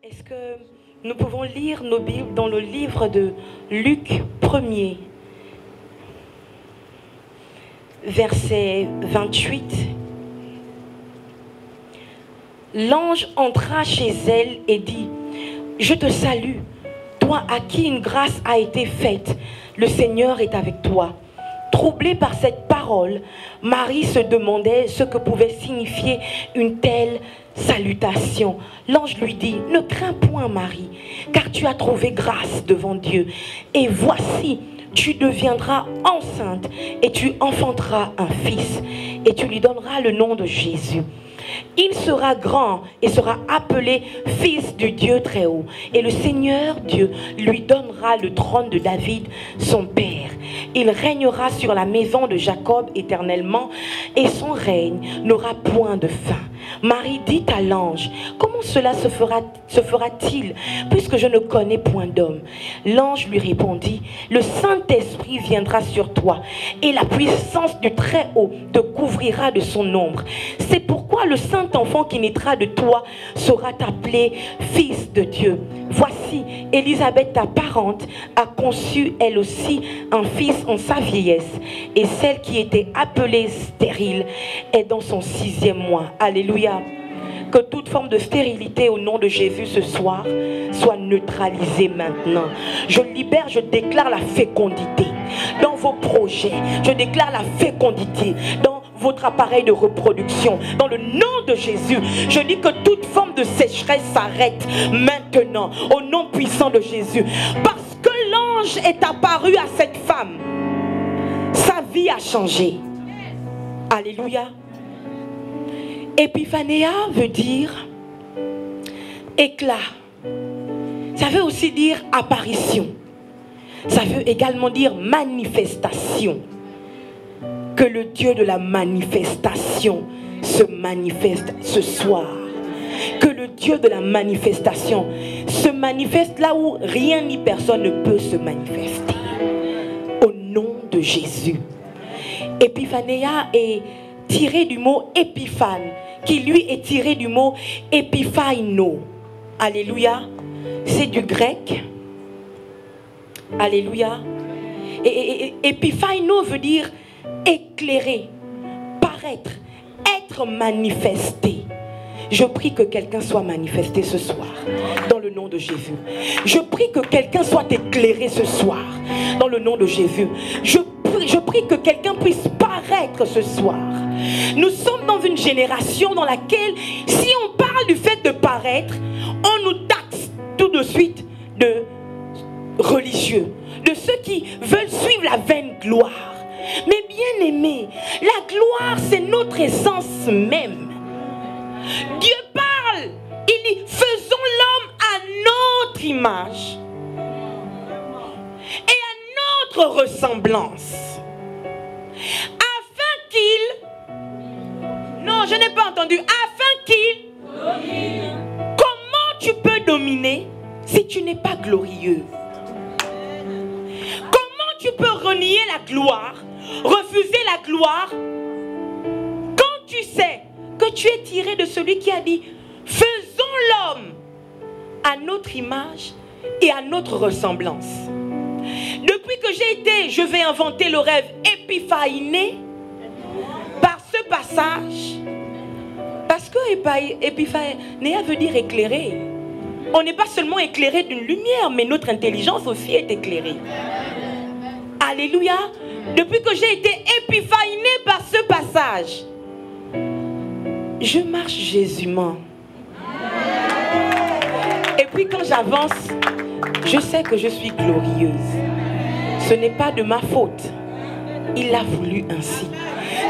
Est-ce que nous pouvons lire nos Bibles dans le livre de Luc 1er, verset 28. L'ange entra chez elle et dit: Je te salue, toi à qui une grâce a été faite, le Seigneur est avec toi. Troublée par cette parole, Marie se demandait ce que pouvait signifier une telle salutation. L'ange lui dit: Ne crains point, Marie, car tu as trouvé grâce devant Dieu. Et voici, tu deviendras enceinte et tu enfanteras un fils. Et tu lui donneras le nom de Jésus. Il sera grand et sera appelé fils du Dieu très haut. Et le Seigneur Dieu lui donnera le trône de David, son père. Il régnera sur la maison de Jacob éternellement et son règne n'aura point de fin. Marie dit à l'ange: Comment cela se fera-t-il puisque je ne connais point d'homme? L'ange lui répondit: Le Saint-Esprit viendra sur toi et la puissance du Très-Haut te couvrira de son ombre. C'est pourquoi le Saint-Enfant qui naîtra de toi sera appelé Fils de Dieu. Voici, Élisabeth, ta parente, a conçu elle aussi un fils en sa vieillesse, et celle qui était appelée stérile est dans son 6e mois. Alléluia. Que toute forme de stérilité au nom de Jésus ce soir soit neutralisée maintenant. Je libère, je déclare la fécondité dans vos projets. Je déclare la fécondité dans votre appareil de reproduction. Dans le nom de Jésus, je dis que toute forme de sécheresse s'arrête maintenant au nom puissant de Jésus. Parce que l'ange est apparu à cette femme, sa vie a changé. Alléluia. Épiphanéa veut dire éclat. Ça veut aussi dire apparition. Ça veut également dire manifestation. Que le Dieu de la manifestation se manifeste ce soir. Que le Dieu de la manifestation se manifeste là où rien ni personne ne peut se manifester. Au nom de Jésus. Épiphanéa est tiré du mot épiphane, qui lui est tiré du mot épiphaino. Alléluia. C'est du grec. Alléluia. Et épiphaino veut dire éclairer, paraître, être manifesté. Je prie que quelqu'un soit manifesté ce soir, dans le nom de Jésus. Je prie que quelqu'un soit éclairé ce soir, dans le nom de Jésus. Je prie que quelqu'un puisse paraître ce soir. Nous sommes dans une génération dans laquelle, si on parle du fait de paraître, on nous taxe tout de suite de religieux, de ceux qui veulent suivre la vaine gloire. Mais bien aimé, la gloire, c'est notre essence même. Dieu parle, il dit: faisons l'homme à notre image et à notre ressemblance, afin qu'il... Non, je n'ai pas entendu. Afin qu'il... Comment tu peux dominer si tu n'es pas glorieux? Comment tu peux renier la gloire, refuser la gloire, quand tu sais que tu es tiré de celui qui a dit: faisons l'homme à notre image et à notre ressemblance. Depuis que j'ai été, je vais inventer le rêve épiphaïné par ce passage, parce que épiphanéa veut dire éclairer. On n'est pas seulement éclairé d'une lumière, mais notre intelligence aussi est éclairée. Alléluia. Depuis que j'ai été épiphaïné par ce passage, je marche Jésument. Et puis quand j'avance, je sais que je suis glorieuse. Ce n'est pas de ma faute. Il l'a voulu ainsi.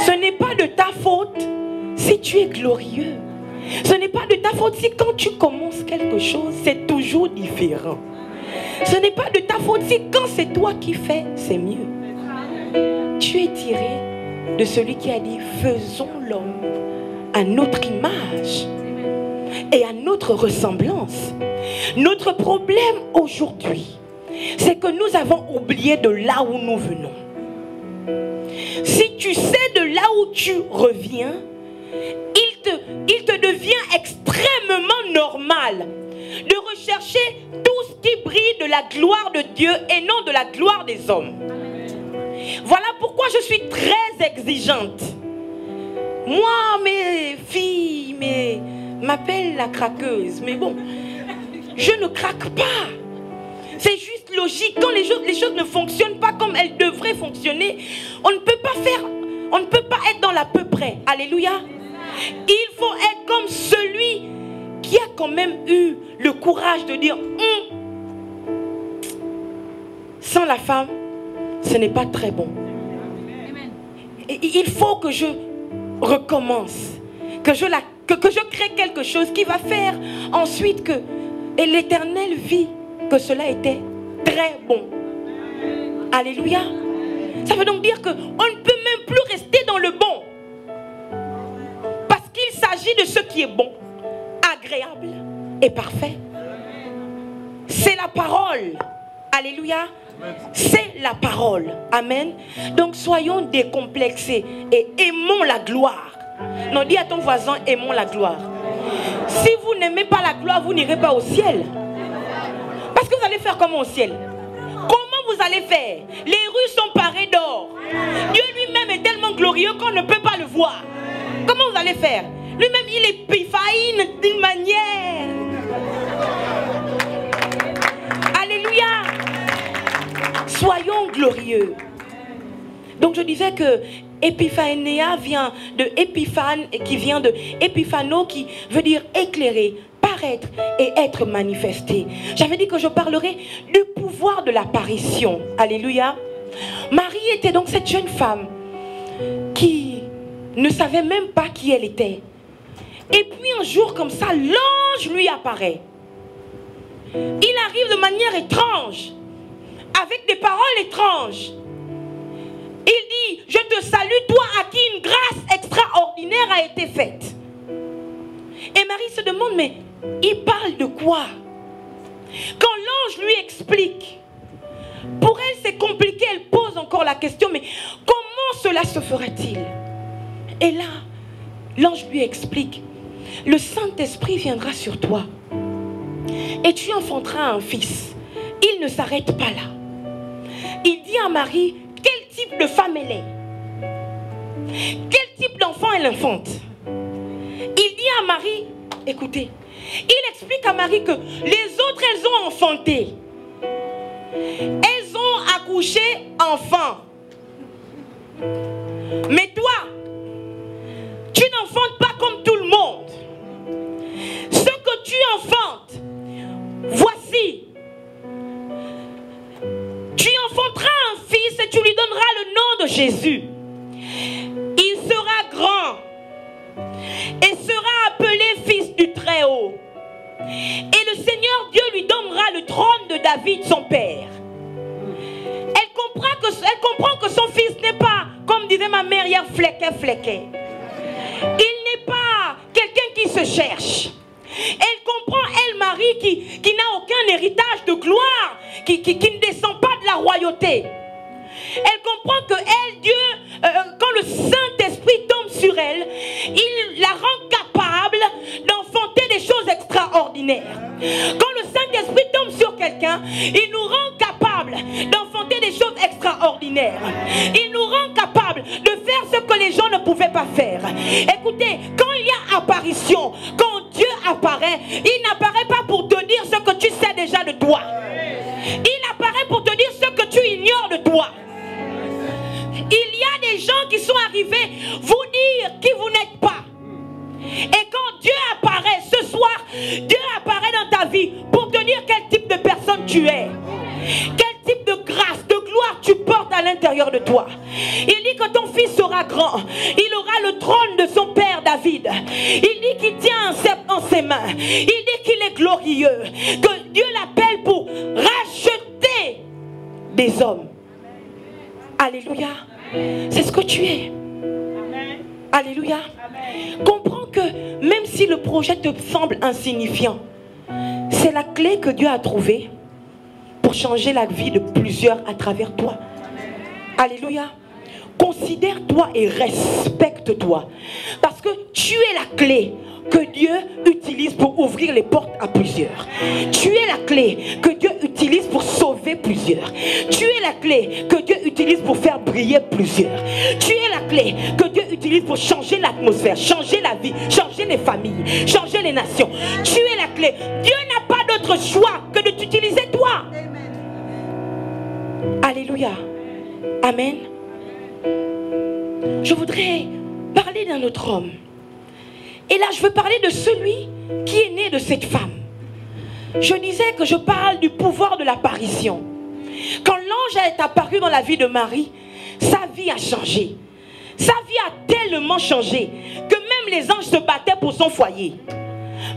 Ce n'est pas de ta faute si tu es glorieux. Ce n'est pas de ta faute si quand tu commences quelque chose, c'est toujours différent. Ce n'est pas de ta faute si quand c'est toi qui fais, c'est mieux. Tu es tiré de celui qui a dit: faisons l'homme à notre image et à notre ressemblance. Notre problème aujourd'hui, c'est que nous avons oublié de là où nous venons. Si tu sais de là où tu reviens, il te devient extrêmement normal de rechercher tout ce qui brille de la gloire de Dieu et non de la gloire des hommes. Voilà pourquoi je suis très exigeante. Moi, mes filles m'appellent la craqueuse, mais bon, je ne craque pas. C'est juste logique. Quand les choses ne fonctionnent pas comme elles devraient fonctionner, on ne peut pas être dans l'à peu près. Alléluia. Il faut être comme celui qui a quand même eu le courage de dire sans la femme, ce n'est pas très bon. Il faut que je recommence, que je crée quelque chose qui va faire ensuite que l'Éternel vit que cela était très bon. Alléluia. Ça veut donc dire qu'on ne peut même plus rester dans le bon. Parce qu'il s'agit de ce qui est bon, agréable et parfait. C'est la parole. Alléluia. C'est la parole. Amen. Donc soyons décomplexés et aimons la gloire. Non, dis à ton voisin, aimons la gloire. Si vous n'aimez pas la gloire, vous n'irez pas au ciel. Parce que vous allez faire comment au ciel? Comment vous allez faire? Les rues sont parées d'or. Dieu lui-même est tellement glorieux qu'on ne peut pas le voir. Comment vous allez faire? Lui-même, il épiphaïne d'une manière. Alléluia. Soyons glorieux. Donc je disais que épiphanéa vient de épiphane, qui vient de épiphano, qui veut dire éclairer, paraître et être manifesté. J'avais dit que je parlerai du pouvoir de l'apparition. Alléluia. Marie était donc cette jeune femme qui ne savait même pas qui elle était. Et puis un jour comme ça, l'ange lui apparaît. Il arrive de manière étrange, avec des paroles étranges. Il dit, je te salue, toi à qui une grâce extraordinaire a été faite. Et Marie se demande, mais il parle de quoi? Quand l'ange lui explique, pour elle c'est compliqué, elle pose encore la question, mais comment cela se fera-t-il? Et là, l'ange lui explique, le Saint-Esprit viendra sur toi et tu enfanteras un fils. Il ne s'arrête pas là. Il dit à Marie, quel type de femme elle est? Quel type d'enfant elle enfante? Il dit à Marie, écoutez, il explique à Marie que les autres, elles ont enfanté. Elles ont accouché enfant. Mais toi, tu n'enfantes pas comme tout le monde. Ce que tu enfantes, voici. Tu enfanteras un fils et tu lui donneras le nom de Jésus. Il sera grand et sera appelé fils du Très-Haut. Et le Seigneur Dieu lui donnera le trône de David, son père. Elle comprend que son fils n'est pas, comme disait ma mère hier, flequet. Il n'est pas quelqu'un qui se cherche. Elle comprend, elle, Marie, qui n'a aucun héritage de gloire, qui ne descend pas de la royauté. Elle comprend que elle, Dieu, quand le Saint-Esprit tombe sur elle, il la rend capable d'enfanter des choses extraordinaires. Quand le Saint-Esprit tombe sur quelqu'un, il nous rend capable d'enfanter des choses extraordinaires. Il nous rend capable de faire ce que les gens ne pouvaient pas faire. Écoutez, quand il y a apparition, quand Dieu apparaît, il n'apparaît pas pour te dire ce que tu sais déjà de toi. Il apparaît pour te dire ce que tu ignores de toi. Il y a des gens qui sont arrivés vous dire qui vous n'êtes pas. Et quand Dieu apparaît ce soir, Dieu apparaît dans ta vie pour te dire quel type de personne tu es. Quel type de grâce, de gloire tu portes à l'intérieur de toi. Il dit que ton fils sera grand. Il aura le trône de son père David. Il dit qu'il tient un sceptre dans ses mains. Il dit qu'il est glorieux. Que Dieu l'appelle pour racheter des hommes. Alléluia. C'est ce que tu es. Amen. Alléluia. Amen. Comprends que même si le projet te semble insignifiant, c'est la clé que Dieu a trouvée pour changer la vie de plusieurs à travers toi. Amen. Alléluia. Considère-toi et respecte-toi. Parce que que tu es la clé que Dieu utilise pour ouvrir les portes à plusieurs. Tu es la clé que Dieu utilise pour sauver plusieurs. Tu es la clé que Dieu utilise pour faire briller plusieurs. Tu es la clé que Dieu utilise pour changer l'atmosphère, changer la vie, changer les familles, changer les nations. Tu es la clé. Dieu n'a pas d'autre choix que de t'utiliser toi. Alléluia. Amen. Je voudrais parler d'un autre homme. Et là, je veux parler de celui qui est né de cette femme. Je disais que je parle du pouvoir de l'apparition. Quand l'ange est apparu dans la vie de Marie, sa vie a changé. Sa vie a tellement changé que même les anges se battaient pour son foyer.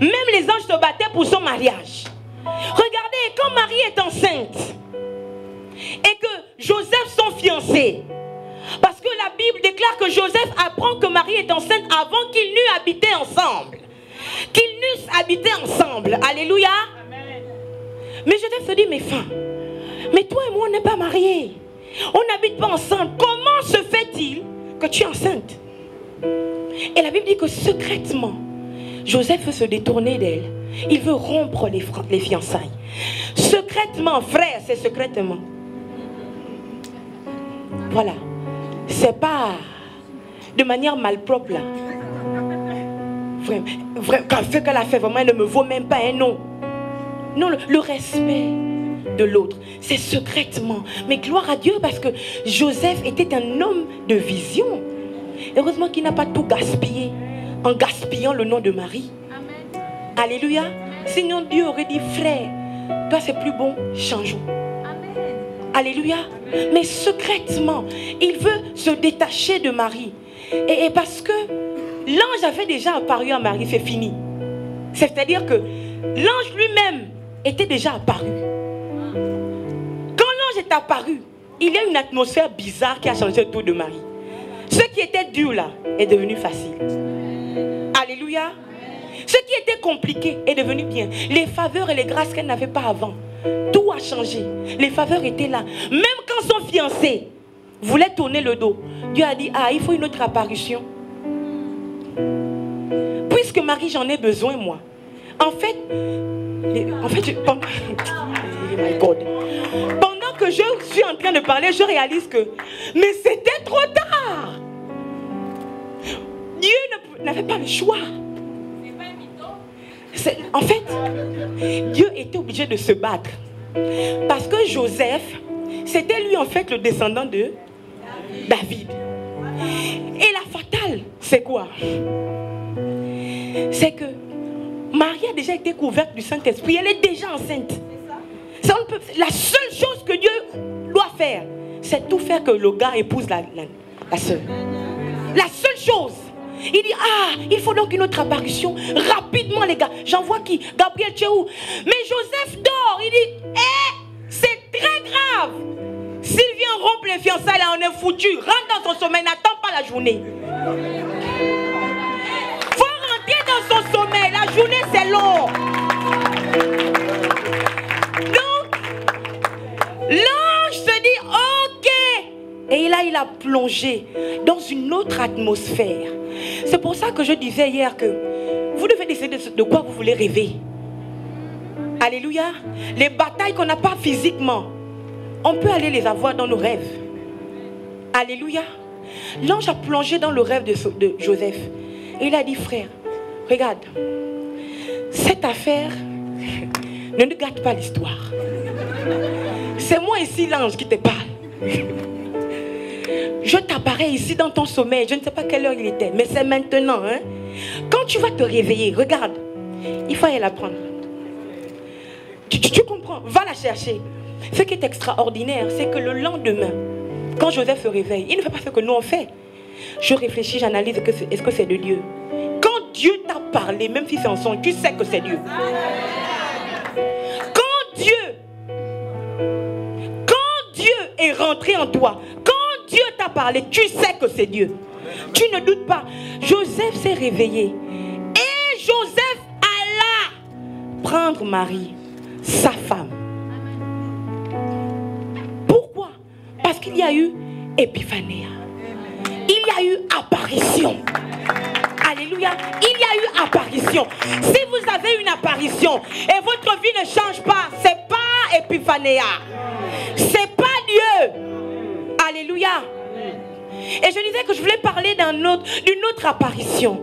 Même les anges se battaient pour son mariage. Regardez, quand Marie est enceinte et que Joseph, son fiancé, parce que la Bible déclare que Joseph apprend que Marie est enceinte avant qu'ils n'eussent habité ensemble. Qu'ils n'eussent habité ensemble. Alléluia. Amen. Mais Joseph se dit, mais toi et moi, on n'est pas mariés. On n'habite pas ensemble. Comment se fait-il que tu es enceinte? Et la Bible dit que secrètement, Joseph veut se détourner d'elle. Il veut rompre les fiançailles. Secrètement, frère, c'est secrètement. Voilà. C'est pas de manière malpropre là. Vraiment, quand ce qu'elle a fait vraiment, elle ne me vaut même pas un nom. Non, le respect de l'autre, c'est secrètement. Mais gloire à Dieu parce que Joseph était un homme de vision. Heureusement qu'il n'a pas tout gaspillé en gaspillant le nom de Marie. Amen. Alléluia. Sinon Dieu aurait dit, frère, toi c'est plus bon, changeons. Alléluia. Mais secrètement, il veut se détacher de Marie. Et parce que l'ange avait déjà apparu à Marie, c'est fini. C'est-à-dire que l'ange lui-même était déjà apparu. Quand l'ange est apparu, il y a une atmosphère bizarre qui a changé autour de Marie. Ce qui était dur là est devenu facile. Alléluia. Ce qui était compliqué est devenu bien. Les faveurs et les grâces qu'elle n'avait pas avant, tout a changé. Les faveurs étaient là. Même quand son fiancé voulait tourner le dos, Dieu a dit, il faut une autre apparition. Puisque Marie, j'en ai besoin moi. En fait, pendant que je suis en train de parler, je réalise que, mais c'était trop tard. Dieu n'avait pas le choix. En fait, Dieu était obligé de se battre. Parce que Joseph, c'était lui en fait le descendant de David. Et la fatale, c'est quoi? C'est que Marie a déjà été couverte du Saint-Esprit. Elle est déjà enceinte. La seule chose que Dieu doit faire, c'est tout faire que le gars épouse la soeur. La seule chose. Il dit, il faut donc une autre apparition. Rapidement les gars. J'envoie qui? Gabriel, tu es où? Mais Joseph dort. Il dit, c'est très grave. S'il vient rompre les fiançailles, là on est foutu. Rentre dans son sommeil, n'attends pas la journée. Faut rentrer dans son sommeil. La journée c'est long. Donc, l'ange se dit, ok. Et là il a plongé dans une autre atmosphère. C'est pour ça que je disais hier que vous devez décider de quoi vous voulez rêver. Alléluia. Les batailles qu'on n'a pas physiquement, on peut aller les avoir dans nos rêves. Alléluia. L'ange a plongé dans le rêve de Joseph. Et il a dit, frère, regarde, cette affaire, ne gâte pas l'histoire. C'est moi ici l'ange qui te parle. Je t'apparais ici dans ton sommeil. Je ne sais pas quelle heure il était, mais c'est maintenant. Hein? Quand tu vas te réveiller, regarde, il faut aller la prendre. Tu comprends? Va la chercher. Ce qui est extraordinaire, c'est que le lendemain, quand Joseph se réveille, il ne fait pas ce que nous on fait. Je réfléchis, j'analyse, est-ce que c'est de Dieu? Quand Dieu t'a parlé, même si c'est en son, tu sais que c'est Dieu. Quand Dieu est rentré en toi, quand Dieu t'a parlé, tu sais que c'est Dieu. Tu ne doutes pas. Joseph s'est réveillé. Et Joseph alla prendre Marie, sa femme. Pourquoi? Parce qu'il y a eu Épiphanéa. Il y a eu apparition. Alléluia. Il y a eu apparition. Si vous avez une apparition et votre vie ne change pas, c'est pas Épiphanéa. C'est pas Dieu. Alléluia. Et je disais que je voulais parler d'une autre apparition.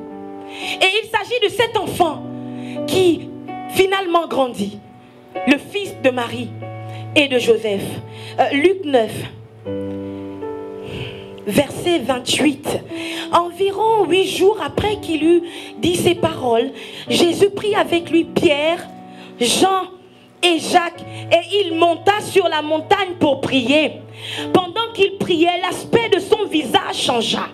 Et il s'agit de cet enfant qui finalement grandit. Le fils de Marie et de Joseph. Luc 9. Verset 28. Environ 8 jours après qu'il eut dit ces paroles, Jésus prit avec lui Pierre, Jean et Jacques, et il monta sur la montagne pour prier. Pendant qu'il priait, l'aspect de son visage changea,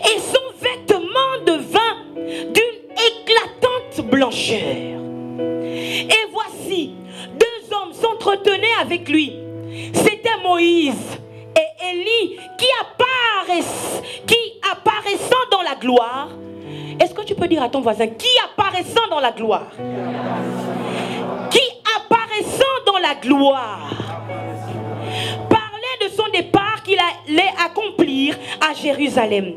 et son vêtement devint d'une éclatante blancheur. Et voici, 2 hommes s'entretenaient avec lui. C'était Moïse et Élie qui apparaissant dans la gloire. Est-ce que tu peux dire à ton voisin, qui apparaissant dans la gloire? Qui apparaissant dans la gloire parlait de son départ qu'il allait accomplir à Jérusalem.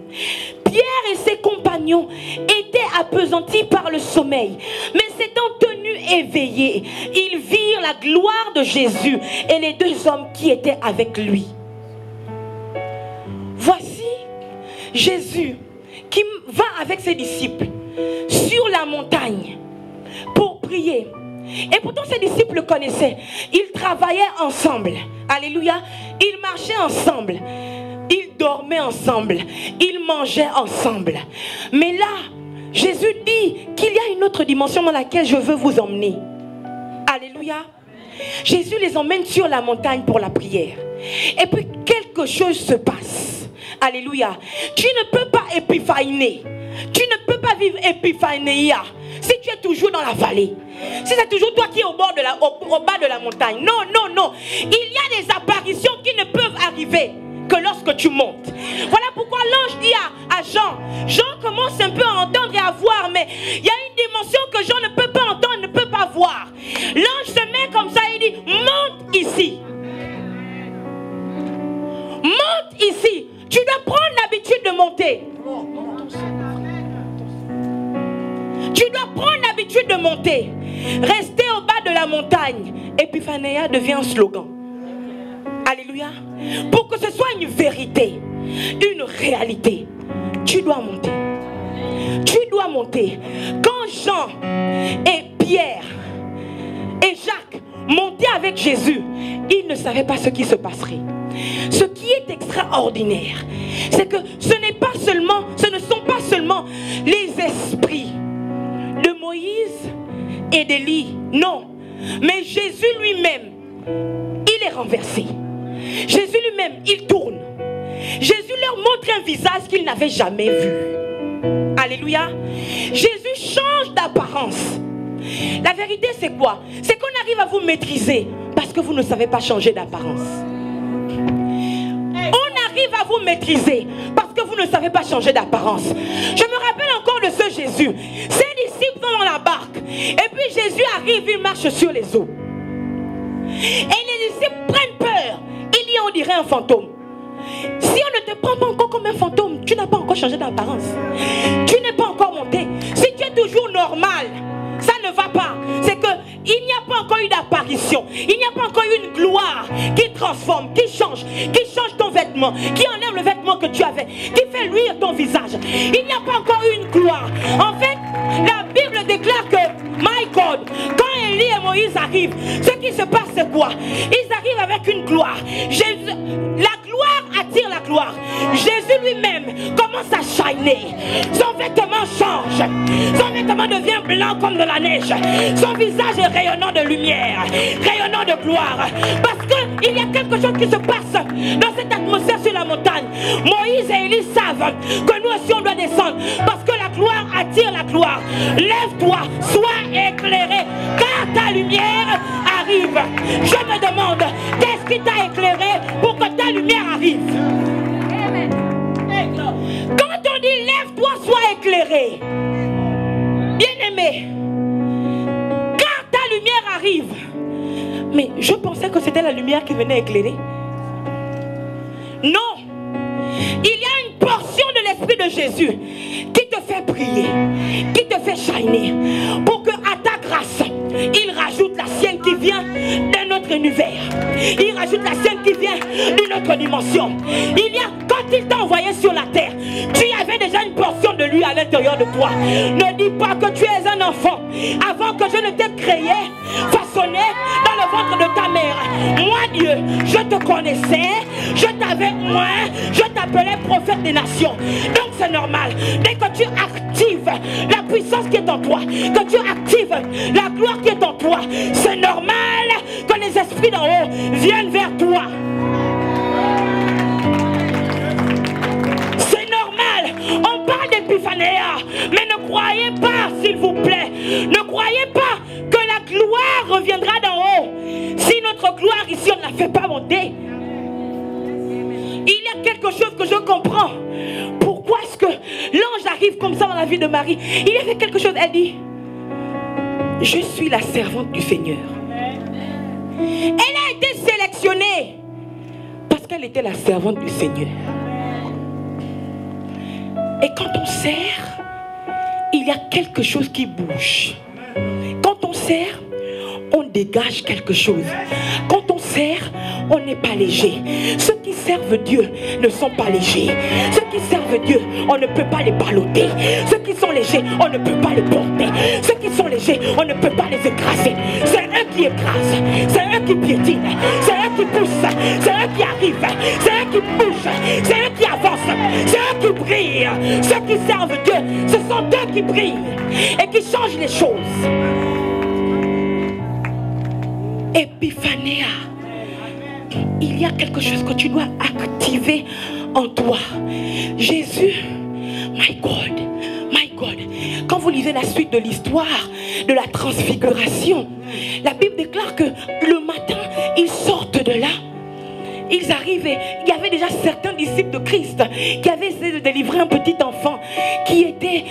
Pierre et ses compagnons étaient appesantis par le sommeil, mais s'étant tenus éveillés, ils virent la gloire de Jésus et les 2 hommes qui étaient avec lui. Voici Jésus qui va avec ses disciples sur la montagne pour prier. Et pourtant ses disciples le connaissaient. Ils travaillaient ensemble. Alléluia. Ils marchaient ensemble. Ils dormaient ensemble. Ils mangeaient ensemble. Mais là, Jésus dit qu'il y a une autre dimension dans laquelle je veux vous emmener. Alléluia. Jésus les emmène sur la montagne pour la prière. Et puis quelque chose se passe. Alléluia. Tu ne peux pas épiphaner. Tu ne peux pas vivre épiphanéia si tu es toujours dans la vallée. Si c'est toujours toi qui es au bas de la montagne. Non, non, non. Il y a des apparitions qui ne peuvent arriver que lorsque tu montes. Voilà pourquoi l'ange dit à Jean. Jean commence un peu à entendre et à voir, mais il y a une dimension que Jean ne peut pas entendre, ne peut pas voir. L'ange se met comme ça et dit, monte ici. Monte ici. Tu dois prendre l'habitude de monter. Tu dois prendre l'habitude de monter. Rester au bas de la montagne. Épiphanéa devient un slogan. Alléluia. Pour que ce soit une vérité, une réalité, tu dois monter. Tu dois monter. Quand Jean et Pierre et Jacques montaient avec Jésus, ils ne savaient pas ce qui se passerait. Ce qui est extraordinaire, c'est que ce ne sont pas seulement les esprits de Moïse et d'Élie, non, mais Jésus lui-même, il est renversé. Jésus lui-même, il tourne. Jésus leur montre un visage qu'ils n'avaient jamais vu. Alléluia. Jésus change d'apparence. La vérité, c'est quoi? C'est qu'on arrive à vous maîtriser parce que vous ne savez pas changer d'apparence. On arrive à vous maîtriser parce que vous ne savez pas changer d'apparence. Je me rappelle encore de ce Jésus. Ses disciples sont dans la barque. Et puis Jésus arrive, il marche sur les eaux. Et les disciples prennent peur. Il dit, on dirait un fantôme. Si on ne te prend pas encore comme un fantôme, tu n'as pas encore changé d'apparence. Tu n'es pas encore monté. Si tu es toujours normal, ça ne va pas. C'est que il n'y a pas encore eu d'apparition. Il n'y a pas encore eu une gloire qui transforme, qui change ton vêtement, qui enlève le vêtement que tu avais, qui fait luire ton visage. Il n'y a pas encore eu une gloire. En fait, la Bible déclare que, my God, quand Élie et Moïse arrivent, ce qui se passe c'est quoi? Ils arrivent avec une gloire. La gloire attire la gloire. Jésus lui-même commence à shiner. Son vêtement change. Son vêtement devient blanc comme de la neige. Son visage est rayonnant de lumière, rayonnant de gloire. Parce qu'il y a quelque chose qui se passe dans cette atmosphère sur la montagne. Moïse et Élie savent que nous aussi on doit descendre. Parce que la gloire attire la gloire. Lève-toi, sois éclairé, car ta lumière arrive. Je me demande, qu'est-ce qui t'a éclairé pour que ta lumière arrive? Quand on dit lève-toi, sois éclairé, bien-aimé, car ta lumière arrive. Mais je pensais que c'était la lumière qui venait éclairer. Non, il y a une portion de l'Esprit de Jésus qui te fait briller, qui te fait shiner, pour que à ta grâce, il rajoute la sienne qui vient d'un autre univers. Il rajoute la sienne qui vient d'une autre dimension. Il y a, quand il t'a envoyé sur la terre, tu avais déjà une portion de lui à l'intérieur de toi. Ne dis pas que tu es un enfant avant que je ne t'ai créé, façonné dans le ventre de ta mère. Moi Dieu, je te connaissais, je t'avais oint, je t'appelais prophète des nations. Donc c'est normal, dès que tu actives la puissance qui est en toi, que tu actives la gloire qui est en toi, c'est normal que les esprits d'en haut viennent vers toi. C'est normal, on parle d'épiphanéa, mais ne croyez pas, s'il vous plaît, ne croyez pas que la gloire reviendra d'en haut. Si notre gloire ici, on ne la fait pas monter. Il y a quelque chose que je comprends. Pourquoi est-ce que l'ange arrive comme ça dans la vie de Marie? Il y avait quelque chose, elle dit, je suis la servante du Seigneur. Elle a été sélectionnée parce qu'elle était la servante du Seigneur. Et quand on sert, il y a quelque chose qui bouge. Quand on sert, on dégage quelque chose. Quand on sert, on n'est pas léger. Ceux qui servent Dieu ne sont pas légers. Ceux qui servent Dieu, on ne peut pas les balloter. Ceux qui sont légers, on ne peut pas les porter. Ceux qui sont légers, on ne peut pas les écraser. C'est eux qui écrasent, c'est eux qui piétinent, c'est eux qui poussent, c'est eux qui arrivent, c'est eux qui bougent, c'est eux qui avancent, c'est eux qui brillent. Ceux qui servent Dieu, ce sont eux qui brillent et qui changent les choses. Épiphanéa. Il y a quelque chose que tu dois activer en toi. Jésus, my God, my God. Quand vous lisez la suite de l'histoire de la transfiguration, la Bible déclare que le matin, ils sortent de là. Ils arrivent et il y avait déjà certains disciples de Christ qui avaient essayé de délivrer un petit enfant qui était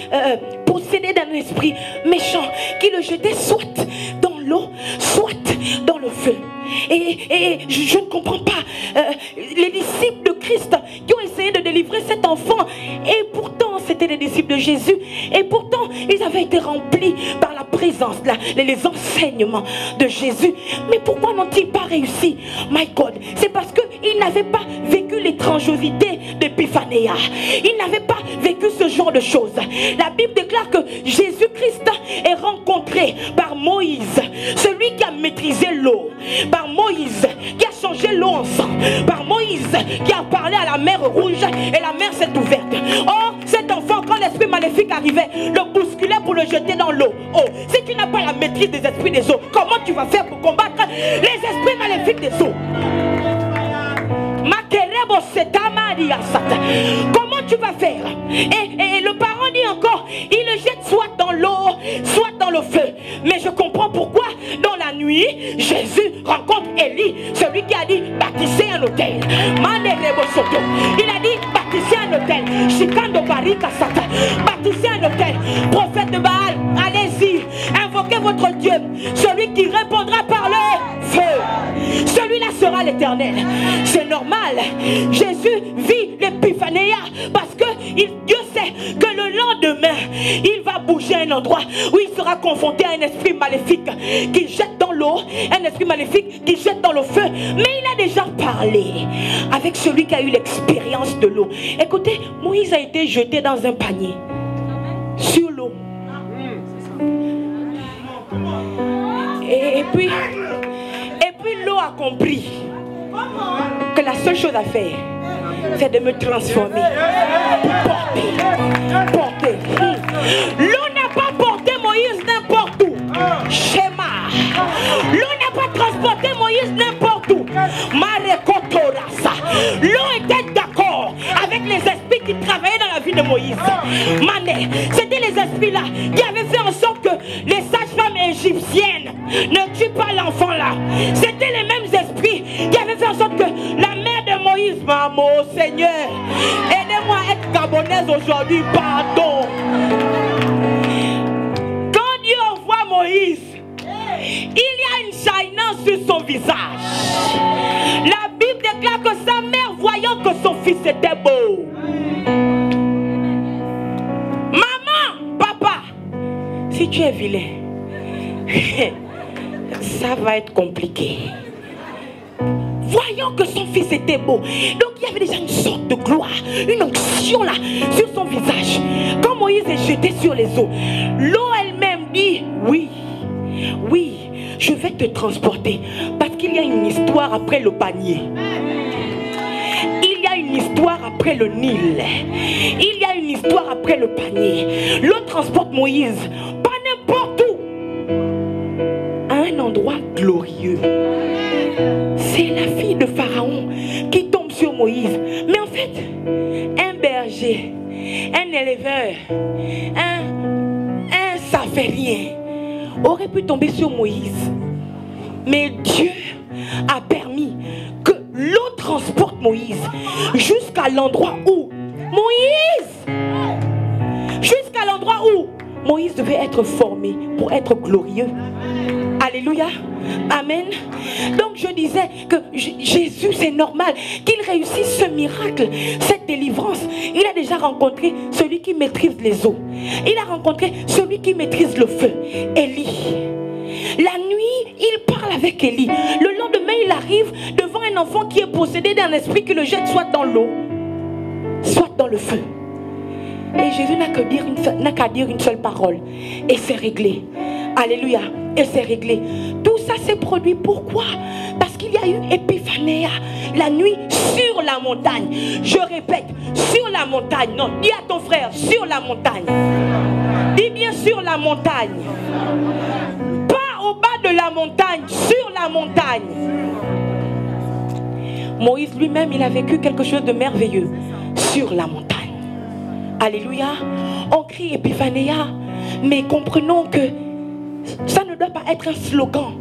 possédé d'un esprit méchant, qui le jetait soit dans l'eau, soit dans le feu. Et je ne comprends pas les disciples de Christ qui ont essayé de délivrer cet enfant, et pourtant c'était les disciples de Jésus, et pourtant ils avaient été remplis par la présence, les enseignements de Jésus. Mais pourquoi n'ont-ils pas réussi? My God, c'est parce qu'ils n'avaient pas vécu l'étrangeosité d'Épiphanéa. Ils n'avaient pas vécu ce genre de choses. La Bible déclare que Jésus-Christ est rencontré par Moïse, celui qui a maîtrisé l'eau, par Moïse qui a changé l'eau en sang, par Moïse qui a parlé à la mer rouge et la mer s'est ouverte. Or, cet enfant, quand l'esprit maléfique arrivait, le bousculait pour le jeter dans l'eau. Oh, si tu n'as pas la maîtrise des esprits des eaux, comment tu vas faire pour combattre les esprits maléfiques des eaux? Comment tu vas faire? Et le parent dit encore, il le jette soit dans l'eau, soit dans le feu. Mais je comprends pourquoi dans la nuit, Jésus rencontre Élie, celui qui a dit bâtissez un hôtel. Il a dit bâtissez un hôtel. Chikando Barika Sata, bâtissez un hôtel. Prophète de Baal, allez-y, invoquez votre Dieu, celui qui répondra par le feu. Celui-là sera l'Éternel. C'est normal. Jésus vit l'épiphanéa parce que Dieu sait que le lendemain, il va bouger à un endroit où il sera confronté à un esprit maléfique qui jette dans l'eau, un esprit maléfique qui jette dans le feu. Mais il a déjà parlé avec celui qui a eu l'expérience de l'eau. Écoutez, Moïse a été jeté dans un panier sur l'eau. Et puis l'eau a compris que la seule chose à faire, c'est de me transformer, porter. L'eau n'a pas porté Moïse n'importe où. Schéma. L'eau n'a pas transporté Moïse n'importe où. Marekotorasa. L'eau était d'accord avec les esprits qui travaillaient dans la vie de Moïse. Mané, c'était les esprits là qui avaient fait en sorte que les sages-femmes égyptiennes ne tuent pas l'enfant là. C'était les mêmes esprits qui avaient fait en sorte que la mère de Moïse, maman, Seigneur, aidez-moi à être gabonaise aujourd'hui, pardon. Quand Dieu envoie Moïse, il y a une shyness sur son visage. La Bible déclare que sa mère, voyant que son fils était beau, maman, tu es vilain, ça va être compliqué. Voyant que son fils était beau, donc il y avait déjà une sorte de gloire, une onction là sur son visage. Quand Moïse est jeté sur les eaux, l'eau elle-même dit oui, oui, je vais te transporter, parce qu'il y a une histoire après le panier. Il y a une histoire après le Nil. Il y a une histoire après le panier. L'eau transporte Moïse, pas n'importe où, à un endroit glorieux. C'est la fille de Pharaon qui tombe sur Moïse. Mais en fait, un berger, un éleveur, un saférien aurait pu tomber sur Moïse. Mais Dieu a permis que l'eau transporte Moïse jusqu'à l'endroit où jusqu'à l'endroit où Moïse devait être formé pour être glorieux. Alléluia. Amen. Donc je disais que Jésus, c'est normal qu'il réussisse ce miracle, cette délivrance. Il a déjà rencontré celui qui maîtrise les eaux. Il a rencontré celui qui maîtrise le feu, Élie. La nuit, il parle avec Élie. Le lendemain, il arrive devant un enfant qui est possédé d'un esprit qui le jette soit dans l'eau, soit dans le feu. Et Jésus n'a qu'à dire une seule parole. Et c'est réglé. Alléluia. Et c'est réglé. Tout ça s'est produit. Pourquoi? Parce qu'il y a eu Épiphanéa la nuit sur la montagne. Je répète, sur la montagne. Non, dis à ton frère, sur la montagne. Dis bien sur la montagne. Pas au bas de la montagne, sur la montagne. Moïse lui-même, il a vécu quelque chose de merveilleux sur la montagne. Alléluia. On crie Épiphanéa, mais comprenons que ça ne doit pas être un slogan.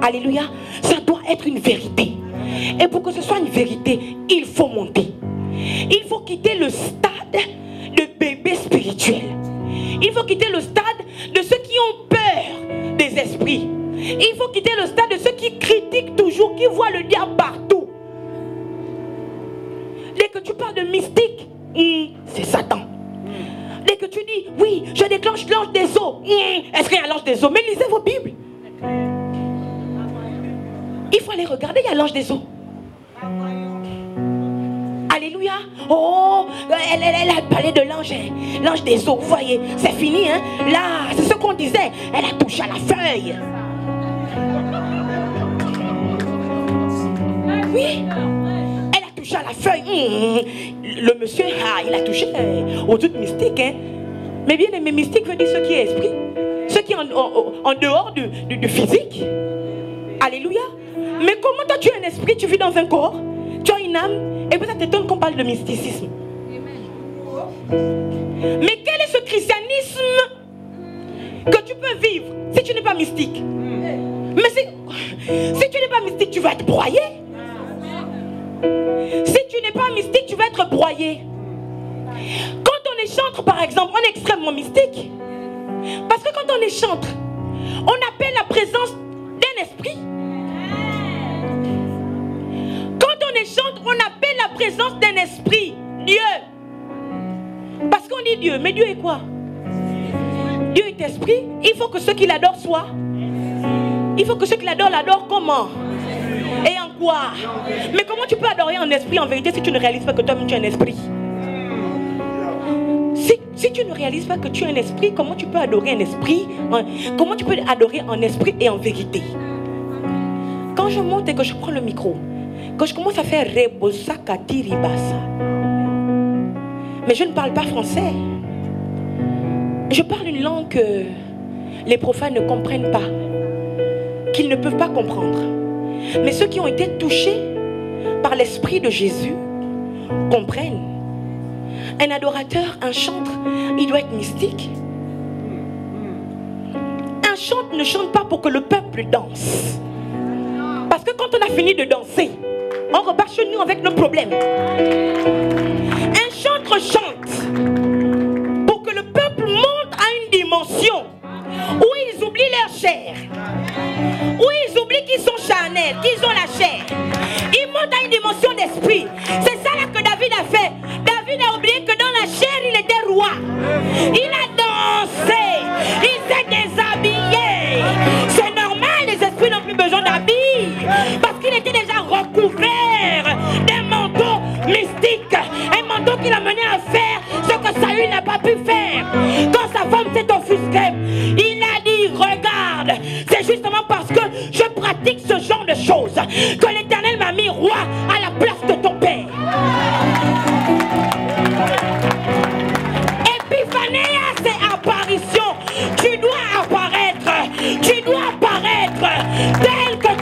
Alléluia. Ça doit être une vérité. Et pour que ce soit une vérité, il faut monter. Il faut quitter le stade de bébé spirituel. Il faut quitter le stade de ceux qui ont peur des esprits. Il faut quitter le stade de ceux qui critiquent toujours, qui voient le diable partout. Dès que tu parles de mystique, c'est Satan. Dès que tu dis, oui, je déclenche l'ange des eaux. Est-ce qu'il y a l'ange des eaux? Mais lisez vos Bibles. Il faut aller regarder, il y a l'ange des eaux. Alléluia. Oh, elle a parlé de l'ange, l'ange des eaux. Vous voyez, c'est fini, hein. Là, c'est ce qu'on disait. Elle a touché à la feuille. Oui. Elle a touché à la feuille. Le monsieur, il a touché aux trucs mystiques, hein. Mais bien aimé, mystique veut dire ce qui est esprit, ce qui est en dehors du physique. Alléluia. Mais comment toi tu es un esprit, tu vis dans un corps, tu as une âme, et puis ça t'étonne qu'on parle de mysticisme. Mais quel est ce christianisme que tu peux vivre si tu n'es pas mystique? Mais si tu n'es pas mystique, tu vas être broyé. Si tu n'es pas mystique, tu vas être broyé. Quand on est chantre, par exemple, on est extrêmement mystique. Parce que quand on est chantre, on appelle la présence d'un esprit. Quand on est chantre, on appelle la présence d'un esprit, Dieu. Parce qu'on dit Dieu, mais Dieu est quoi? Dieu est esprit. Il faut que ceux qui l'adorent soient. Il faut que ceux qui l'adorent comment? Et en quoi? Mais comment tu peux adorer en esprit, en vérité, si tu ne réalises pas que toi-même tu es un esprit? Si tu ne réalises pas que tu es un esprit, comment tu peux adorer un esprit? Comment tu peux adorer en esprit et en vérité? Quand je monte et que je prends le micro, quand je commence à faire Rebosakati Ribasa, mais je ne parle pas français. Je parle une langue que les profanes ne comprennent pas, qu'ils ne peuvent pas comprendre. Mais ceux qui ont été touchés par l'esprit de Jésus comprennent. Un adorateur, un chantre, il doit être mystique. Un chantre ne chante pas pour que le peuple danse. Parce que quand on a fini de danser, on repart chez nous avec nos problèmes. Un chantre chante pour que le peuple monte à une dimension où ils oublient leur chair, où ils oublient qu'ils sont charnels, qu'ils ont la chair. Ils montent à une dimension d'esprit. C'est ça là que David a fait. David a oublié que dans la chair il était roi. Il a dansé, il s'est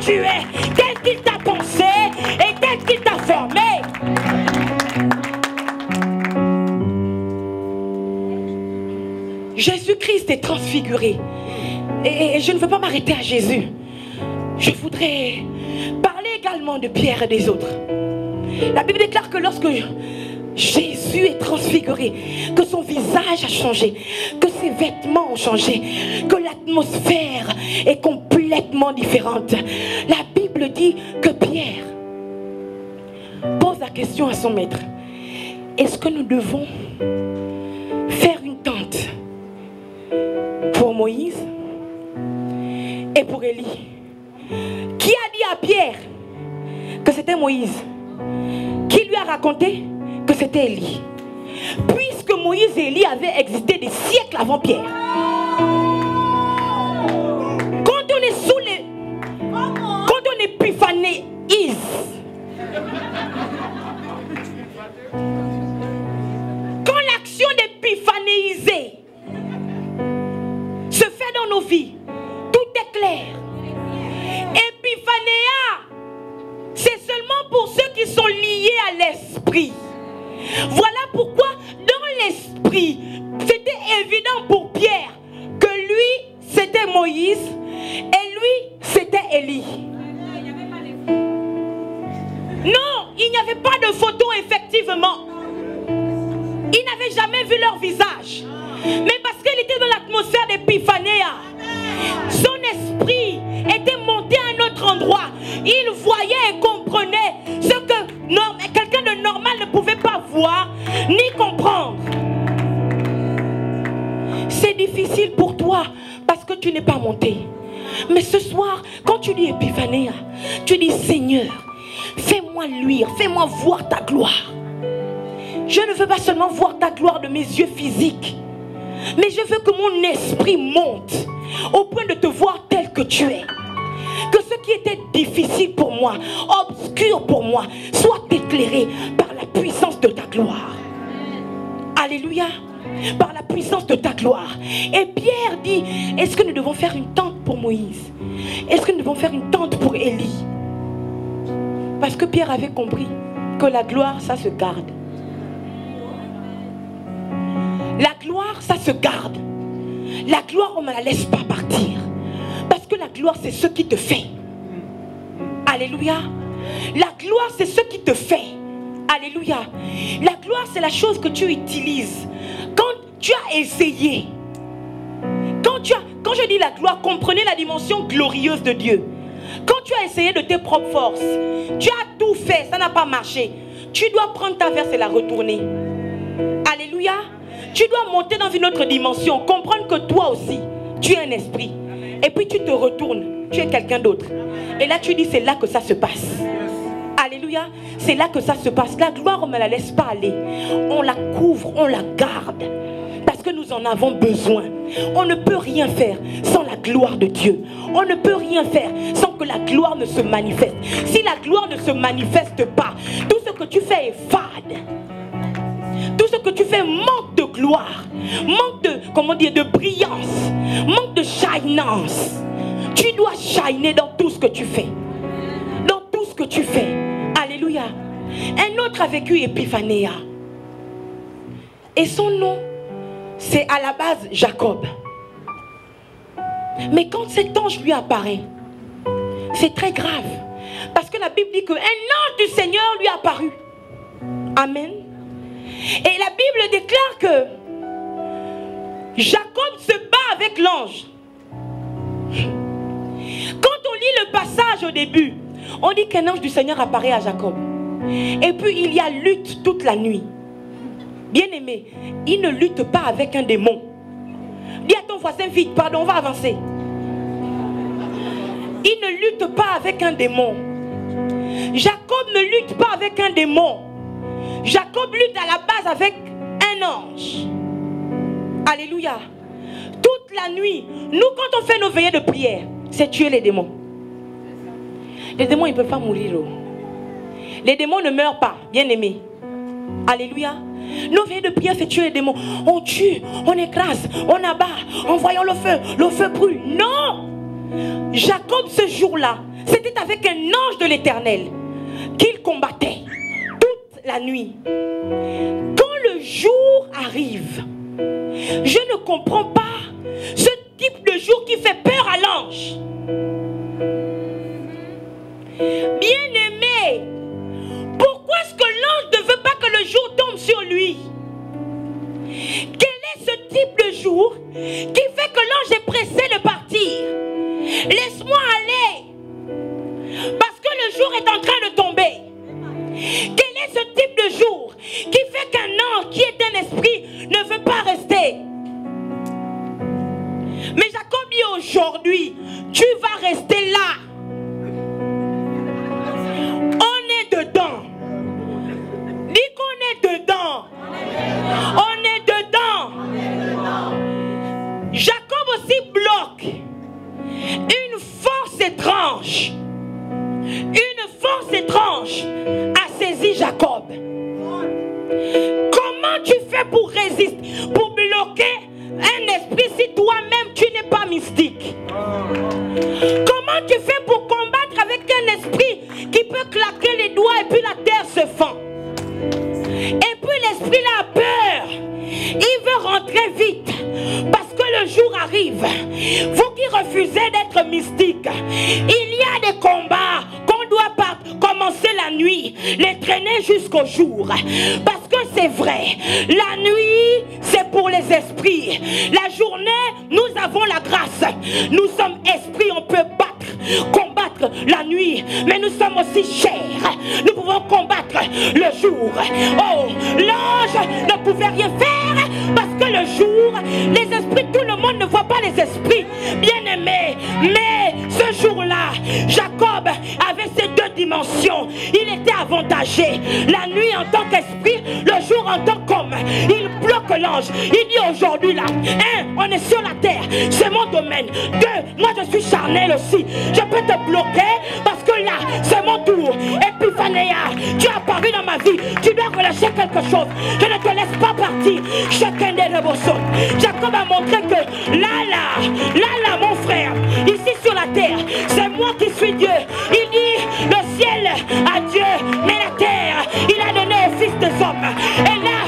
tu es, tel qu'il t'a pensé et tel qu'il t'a formé. Jésus-Christ est transfiguré. Et je ne veux pas m'arrêter à Jésus. Je voudrais parler également de Pierre et des autres. La Bible déclare que lorsque Jésus est transfiguré, que son visage a changé, que ses vêtements ont changé, que l'atmosphère est complètement différente. La Bible dit que Pierre pose la question à son maître. Est-ce que nous devons faire une tente pour Moïse et pour Élie? Qui a dit à Pierre que c'était Moïse? Qui lui a raconté que c'était Élie? Puisque Moïse et Élie avaient existé des siècles avant Pierre. Quand on est sous les... Quand on épiphanéise, quand l'action d'épiphanéiser se fait dans nos vies, tout est clair. Épiphanéa, c'est seulement pour ceux qui sont liés à l'esprit. Voilà pourquoi dans l'esprit, c'était évident pour Pierre que lui, c'était Moïse et lui, c'était Élie. Non, il n'y avait pas de photo effectivement. Il n'avait jamais vu leur visage. Mais parce qu'il était dans l'atmosphère d'Épiphanéa, son esprit était monté à un autre endroit. Il voyait et comprenait ce que quelqu'un de normal ne pouvait pas voir ni comprendre. C'est difficile pour toi parce que tu n'es pas monté. Mais ce soir, quand tu dis Épiphanéa, tu dis Seigneur, fais-moi luire, fais-moi voir ta gloire. Je ne veux pas seulement voir ta gloire de mes yeux physiques, mais je veux que mon esprit monte au point de te voir tel que tu es. Que ce qui était difficile pour moi, obscur pour moi, soit éclairé par la puissance de ta gloire. Alléluia. Par la puissance de ta gloire. Et Pierre dit, est-ce que nous devons faire une tente pour Moïse? Est-ce que nous devons faire une tente pour Élie? Parce que Pierre avait compris que la gloire, ça se garde. La gloire, ça se garde. La gloire, on ne la laisse pas partir. Parce que la gloire, c'est ce qui te fait. Alléluia. La gloire, c'est ce qui te fait. Alléluia. La gloire, c'est la chose que tu utilises. Quand tu as essayé. Quand je dis la gloire, comprenez la dimension glorieuse de Dieu. Quand tu as essayé de tes propres forces, tu as tout fait, ça n'a pas marché. Tu dois prendre ta verse et la retourner. Alléluia. Tu dois monter dans une autre dimension. Comprendre que toi aussi, tu es un esprit. Et puis tu te retournes. Tu es quelqu'un d'autre. Et là tu dis, c'est là que ça se passe. Alléluia. C'est là que ça se passe. La gloire, on ne la laisse pas aller. On la couvre, on la garde. Parce que nous en avons besoin. On ne peut rien faire sans la gloire de Dieu. On ne peut rien faire sans que la gloire ne se manifeste. Si la gloire ne se manifeste pas, tout ce que tu fais est fade. Tout ce que tu fais manque de gloire, manque de, comment dire, de brillance, manque de shinance. Tu dois shiner dans tout ce que tu fais. Dans tout ce que tu fais. Alléluia. Un autre a vécu Épiphanéa. Et son nom, c'est à la base Jacob. Mais quand cet ange lui apparaît, c'est très grave. Parce que la Bible dit qu'un ange du Seigneur lui est apparu. Amen. Et la Bible déclare que Jacob se bat avec l'ange. Quand on lit le passage au début, on dit qu'un ange du Seigneur apparaît à Jacob. Et puis il y a lutte toute la nuit. Bien-aimé, il ne lutte pas avec un démon. Dis à ton voisin vite, pardon, on va avancer. Il ne lutte pas avec un démon. Jacob ne lutte pas avec un démon. Jacob lutte à la base avec un ange. Alléluia. Toute la nuit, nous quand on fait nos veillées de prière, c'est tuer les démons. Les démons, ils ne peuvent pas mourir. Les démons ne meurent pas, bien-aimés. Alléluia. Nos veillées de prière, c'est tuer les démons. On tue, on écrase, on abat, envoyons le feu brûle. Non. Jacob, ce jour-là, c'était avec avec un ange de l'Éternel qu'il combattait toute la nuit. Quand le jour arrive, je ne comprends pas ce type de jour qui fait peur à l'ange. Bien-aimé, pourquoi est-ce que l'ange ne veut pas que le jour tombe sur lui? Quel est ce type de jour qui fait que l'ange est pressé de partir? Laisse-moi aller, parce que le jour est en train de tomber. Quel est ce type de jour qui fait qu'un ange qui est un esprit ne veut pas rester? Mais Jacob dit aujourd'hui, tu vas rester là. On est dedans. Dis qu'on est dedans. On est dedans. Jacob aussi bloque. Une force étrange. Une force étrange a saisi Jacob. Comment tu fais pour résister, pour bloquer un esprit si toi-même tu n'es pas mystique? Comment tu fais pour combattre avec un esprit qui peut claquer les doigts et puis la terre se fend? Et puis l'esprit là a peur. Il veut rentrer vite parce que le jour arrive. Vous qui refusez d'être mystique, il y a des combats qu'on doit commencer la nuit, les traîner jusqu'au jour. Parce que c'est vrai, la nuit c'est pour les esprits. La journée, nous avons la grâce. Nous sommes esprits, on peut combattre la nuit, mais nous sommes aussi chers. Nous pouvons combattre le jour. Oh, l'ange ne pouvait rien faire parce que le jour, les esprits, tout le monde ne voit pas les esprits, bien aimés. Mais ce jour-là, Jacob avait ces deux dimensions. Il était avantagé. La nuit en tant qu'esprit, le jour en tant qu'homme. Il bloque l'ange. Il dit aujourd'hui là, on est sur la terre, c'est mon domaine. 2, moi je suis charnel aussi. Je peux te bloquer parce que là, c'est mon tour. Epiphanéa, tu as apparu dans ma vie. Tu dois relâcher quelque chose. Je ne te laisse pas partir. Chacun des rebossos. Jacob a montré que là, mon frère, ici sur la terre, c'est moi qui suis Dieu. Il dit, le ciel à Dieu, mais la terre, il a donné au fils des hommes. Et là,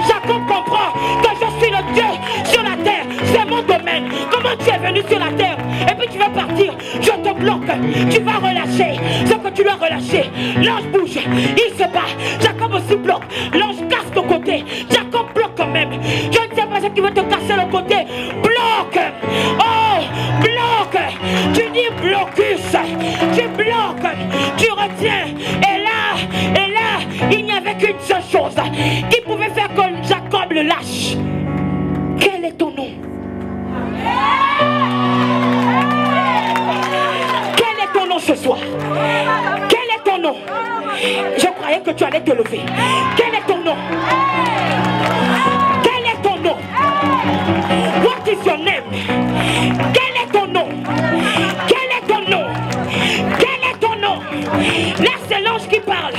Jacob comprend que je suis le Dieu sur la terre. C'est mon domaine. Comment tu es venu sur la terre et puis tu vas partir? Je te bloque. Tu vas relâcher ce que tu dois relâcher. L'ange bouge, il se bat. Jacob aussi bloque. L'ange casse ton côté. Jacob bloque quand même. Je ne sais pas ce qui veut te casser le côté. Bloque. Oh, bloque. Tu dis blocus. Tu bloques. Tu retiens. Et là, il n'y avait qu'une seule chose qui pouvait faire que Jacob le lâche. Quel est ton nom? Quel est ton nom ce soir? Quel est ton nom? Je croyais que tu allais te lever. Quel est ton nom? Quel est ton nom? What is your name? Quel est ton nom? Quel est ton nom? Quel est ton nom? Là c'est l'ange qui parle.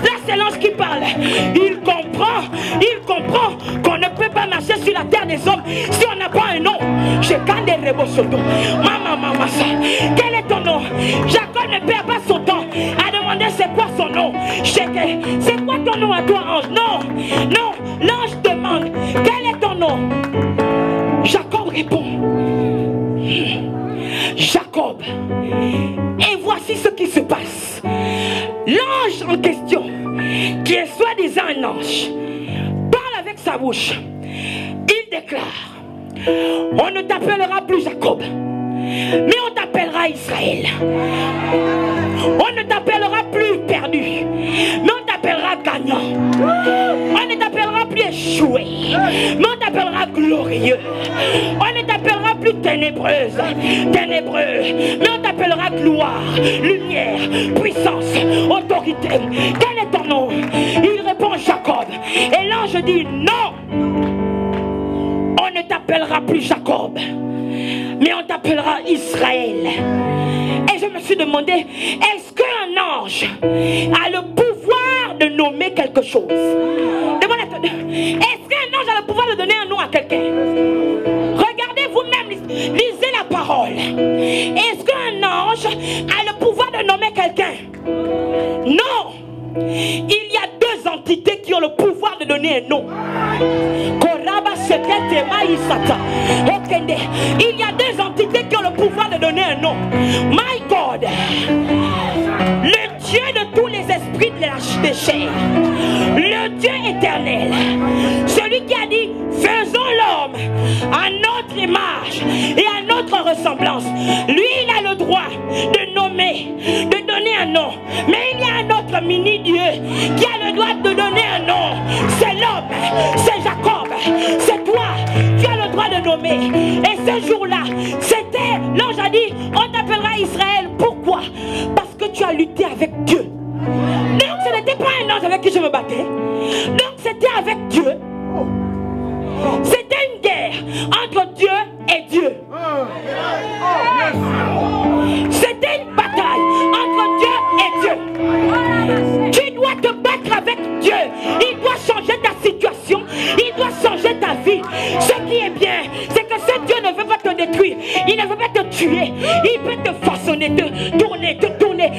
Là c'est l'ange qui parle. Il comprend qu'on ne peut pas marcher sur la terre des hommes si on n'a pas un nom. Je canne des rebosoto. Maman, ça. Quel est ton nom? Jacob ne perd pas son temps à demander c'est quoi son nom. C'est quoi ton nom à toi, ange? Non, l'ange demande quel est ton nom? Jacob répond. Jacob. Et voici ce qui se passe. L'ange en question, qui est soi-disant un ange, parle avec sa bouche. Il déclare: on ne t'appellera plus Jacob, mais on t'appellera Israël. On ne t'appellera plus perdu, mais on t'appellera gagnant. On ne t'appellera plus échoué, mais on t'appellera glorieux. On ne t'appellera plus ténébreux, mais on t'appellera gloire, lumière, puissance, autorité. Quel est ton nom? Il répond Jacob. Et l'ange dit non. On ne t'appellera plus Jacob, mais on t'appellera Israël. Et je me suis demandé, est-ce qu'un ange a le pouvoir de nommer quelque chose? Est-ce qu'un ange a le pouvoir de donner un nom à quelqu'un? Regardez vous-même, lisez la parole. Est-ce qu'un ange a le pouvoir de nommer donner un nom. Il y a deux entités qui ont le pouvoir de donner un nom. My God, le Dieu de tous les esprits de chair, le Dieu éternel, celui qui a dit faisons l'homme à notre image et à notre ressemblance. Lui, il a le droit de nommer, de donner un nom. Mais il y a un autre mini-dieu qui a le droit de donner un nom. C'est l'homme, c'est Jacob, c'est toi. Tu as le droit de nommer. Et ce jour-là, c'était, l'ange a dit, on t'appellera Israël. Pourquoi? Parce que tu as lutté avec Dieu. Donc ce n'était pas un ange avec qui je me battais. Donc c'était avec Dieu. C'était une guerre entre Dieu et Dieu. C'était une bataille entre Dieu et Dieu. Tu dois te battre avec Dieu. Il doit changer ta situation. Il doit changer ta vie. Ce qui est bien, c'est que ce Dieu ne veut pas te détruire. Il ne veut pas te tuer. Il peut te façonner, te tourner, te donner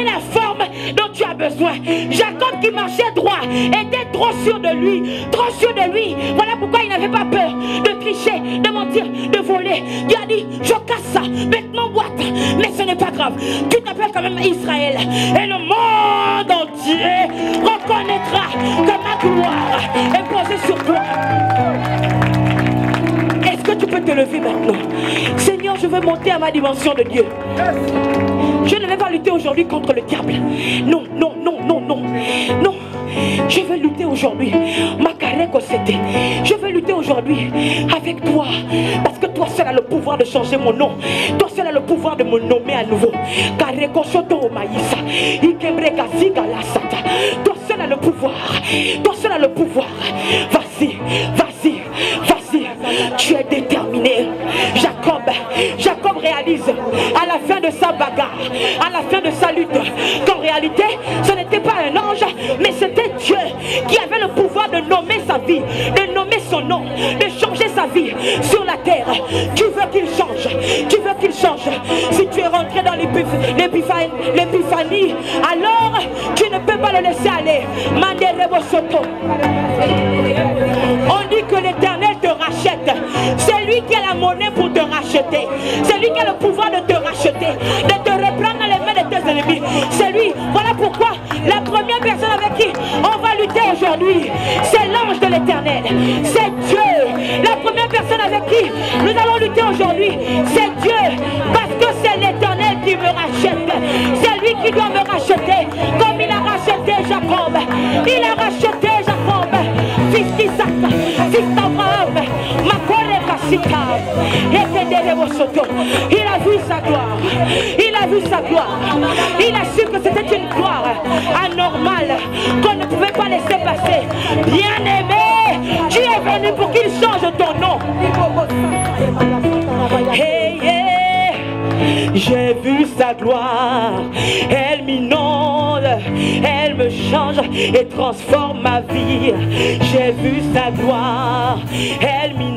la forme dont tu as besoin. Jacob qui marchait droit était trop sûr de lui. Trop sûr de lui. Voilà pourquoi il n'avait pas peur de tricher, de mentir, de voler. Dieu a dit, je casse ça, maintenant boîte. Mais ce n'est pas grave. Tu t'appelles quand même Israël. Et le monde entier reconnaîtra que ma gloire est posée sur toi. Est-ce que tu peux te lever maintenant? Seigneur, je veux monter à ma dimension de Dieu. Je ne vais pas lutter aujourd'hui contre le diable. Non, non, non, non, non. Non. Je veux lutter aujourd'hui. Je veux lutter aujourd'hui avec toi. Parce que toi seul as le pouvoir de changer mon nom. Toi seul as le pouvoir de me nommer à nouveau. Toi seul as le pouvoir. Toi seul as le pouvoir. Vas-y, vas-y, vas-y. Tu es déterminé. Jacob réalise à la fin de sa bagarre, à la fin de sa lutte, qu'en réalité ce n'était pas un ange, mais c'était Dieu qui avait le pouvoir de nommer sa vie, de nommer son nom, de changer sa vie sur la terre. Tu veux qu'il change, tu veux qu'il change. Si tu es rentré dans l'épiphanie, alors tu ne peux pas le laisser aller. On dit que l'Éternel te rachète. C'est lui qui a la monnaie pour te racheter. C'est lui qui a le pouvoir de te racheter, de te reprendre dans les mains de tes ennemis. C'est lui. Voilà pourquoi la première personne avec qui on va lutter aujourd'hui, c'est l'ange de l'Éternel. C'est Dieu. La première personne avec qui nous allons lutter aujourd'hui, c'est Dieu. Parce que c'est l'Éternel qui me rachète. C'est lui qui doit me racheter. Comme il a racheté Jacob. Il a racheté Jacob. Fils d'Isaac, fils d'Abraham. Il a vu sa gloire. Il a vu sa gloire. Il a su que c'était une gloire anormale qu'on ne pouvait pas laisser passer. Bien-aimé, tu es venu pour qu'il change ton nom. Hey, yeah. J'ai vu sa gloire. Elle m'inonde, elle me change et transforme ma vie. J'ai vu sa gloire. Elle m'inonde.